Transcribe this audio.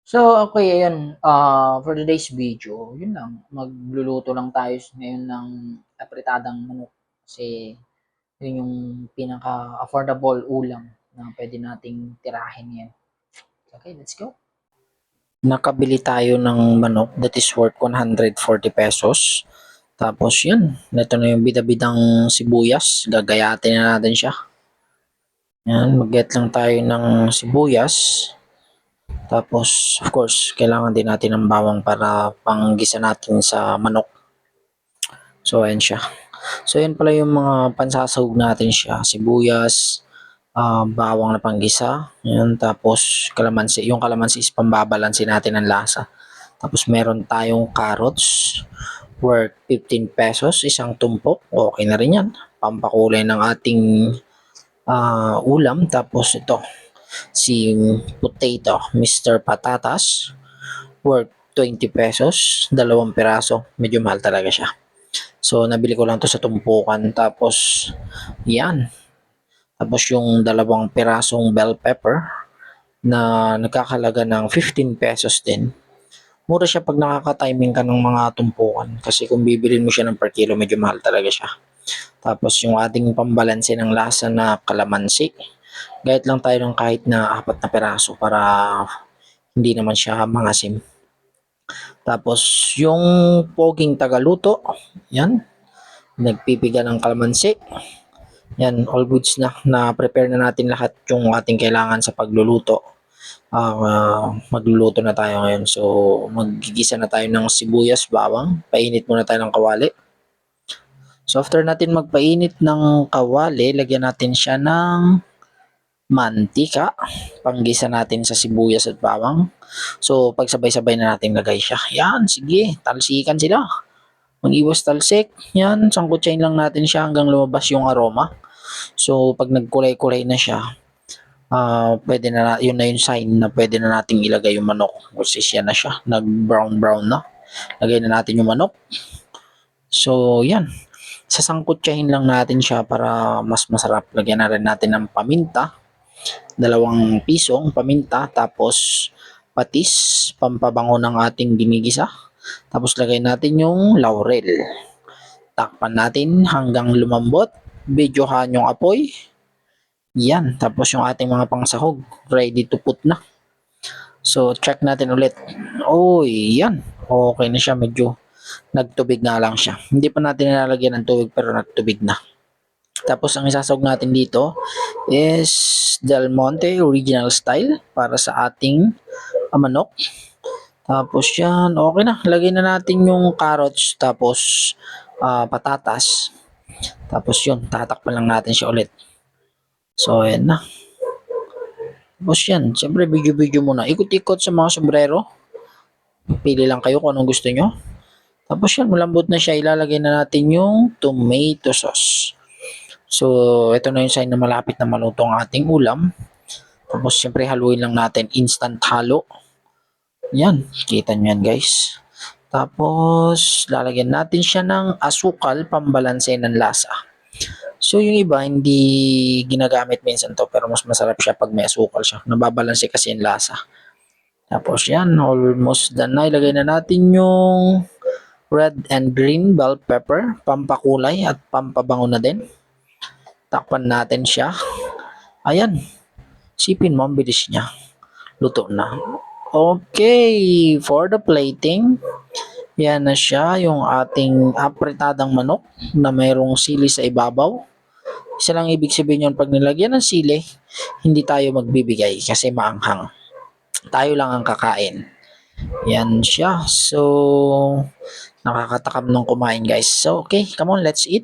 So, okay, ayun, for today's video, yun lang, magluluto lang tayo ngayon ng apretadang manok kasi yun yung pinaka-affordable ulam na pwede nating tirahin ngayon. Okay, let's go. Nakabili tayo ng manok that is worth 140 pesos. Tapos yun, ito na yung bida-bidang sibuyas, gagayatin na natin siya. Yan, mag-get lang tayo ng sibuyas. Tapos, of course, kailangan din natin ng bawang para panggisa natin sa manok. So, ayan siya. So, ayan pala yung mga pansasahog natin siya. Sibuyas, bawang na panggisa. Ayan, tapos kalamansi. Yung kalamansi is pambabalansin natin ng lasa. Tapos, meron tayong carrots worth 15 pesos. Isang tumpok. Okay na rin yan. Pampakulay ng ating ulam. Tapos, ito. Si potato, Mr. Patatas, worth 20 pesos, dalawang piraso. Medyo mahal talaga siya. So, nabili ko lang to sa tumpukan. Tapos, yan. Tapos, yung dalawang pirasong bell pepper na nagkakalaga ng 15 pesos din. Mura siya pag nakaka-timing ka ng mga tumpukan. Kasi kung bibilin mo siya ng per kilo, medyo mahal talaga siya. Tapos, yung ating pambalanse ng lasa na kalamansi. Gayat lang tayo ng kahit na 4 na piraso para hindi naman siya mangasim. Tapos, yung poging tagaluto, yan, nagpipiga ng kalamansi. Yan, all goods na prepare na natin lahat yung ating kailangan sa pagluluto. Magluluto na tayo ngayon. So, maggigisa na tayo ng sibuyas, bawang. Painit muna tayo ng kawali. So, after natin magpainit ng kawali, lagyan natin siya ng mantika. Panggisa natin sa sibuyas at bawang. So, pagsabay-sabay na natin lagay siya. Yan, sige, talsikan sila. Mag-iwas talsik. Yan, sangkutsain lang natin siya hanggang lumabas yung aroma. So, pag nagkulay-kulay na siya, pwede na, yun na yung sign na pwede na nating ilagay yung manok. Kasi siya na siya, nag-brown-brown na. Lagay na natin yung manok. So, yan. Sasangkutsahin lang natin siya para mas masarap. Lagyan na rin natin ng paminta. 2 pisong paminta. Tapos, patis, pampabango ng ating ginigisa. Tapos, lagay natin yung laurel. Takpan natin hanggang lumambot. Videohan yung apoy. Yan. Tapos yung ating mga pangsahog, ready to put na. So, check natin ulit. Oh, yan. Okay na siya. Medyo nagtubig na lang siya. Hindi pa natin nilalagyan ng tubig pero nagtubig na. Tapos, ang isasahog natin dito is Del Monte Original Style para sa ating manok. Tapos yan, okay na. Lagay na natin yung carrots tapos patatas. Tapos yun, tatakpan lang natin siya ulit. So, ayan na. Tapos yan, siyempre video-video muna. Ikot-ikot sa mga sombrero. Pili lang kayo kung anong gusto nyo. Tapos yan, malambot na siya. Ilalagay na natin yung tomato sauce. So, ito na yung sign na malapit na maluto ang ating ulam. Tapos, siyempre, haluin lang natin. Instant halo. Yan, kita nyo yan guys. Tapos, lalagyan natin siya ng asukal, pambalanse ng lasa. So, yung iba, hindi ginagamit minsan to, pero mas masarap siya pag may asukal siya. Nababalanse kasi yung lasa. Tapos yan, almost done na. Ilagay na natin yung red and green bell pepper, pampakulay at pampabango na din. Takpan natin siya. Ayan, sipin mo, ang bilis niya. Luto na. Okay, for the plating, yan na siya, yung ating apretadang manok na mayroong sili sa ibabaw. Isa lang ibig sabihin yun, pag nilagyan ng sili, hindi tayo magbibigay kasi maanghang. Tayo lang ang kakain. Yan siya. So, nakakatakam nung kumain guys. So, okay, come on, let's eat.